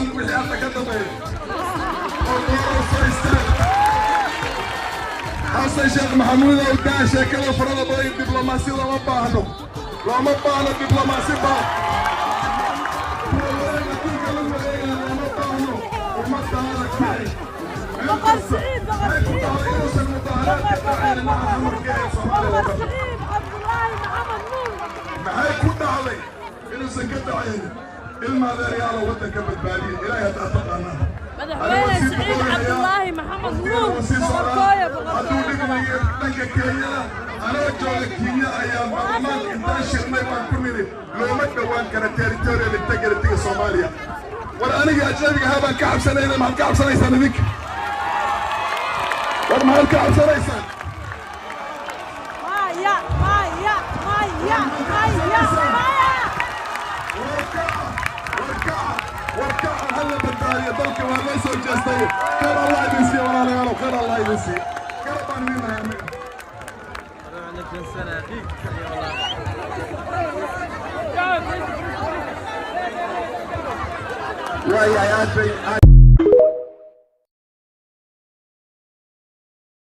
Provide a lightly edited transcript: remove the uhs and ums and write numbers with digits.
دوان وحي أنا كتبه حسن شيخ محمود وداه شكله فرض بين الدبلوماسية لما باهنو الدبلوماسية بقر سعيد عبد الله محمد نور maxay ku dhacday inuusan ka dhacayn ilmaada reyaal waddanka badbaadiyay ilaahay hadda taqaanaa madaxweyne Saciid Cabdullaahi Maxamed Nuur boqortooyo hadduu dhigmayo dhanka Kenyana anoo jooga Kenya ayaa baarlamaanka intaan shirnay baan ku nidhi looma dhowaan kara territorial integrity Soomaaliya war aniga ajnabiga ahaa baan ka cabsanayna maxaad ka cabsanaysaan idinka war maxaad ka cabsanaysaan وركع هلا بالتالي ضلك وهذا يسوي جاستي خير الله يدسي ولا لا يلا خير الله يدسي كربان منا يا مين عندك سنة فيك والله يا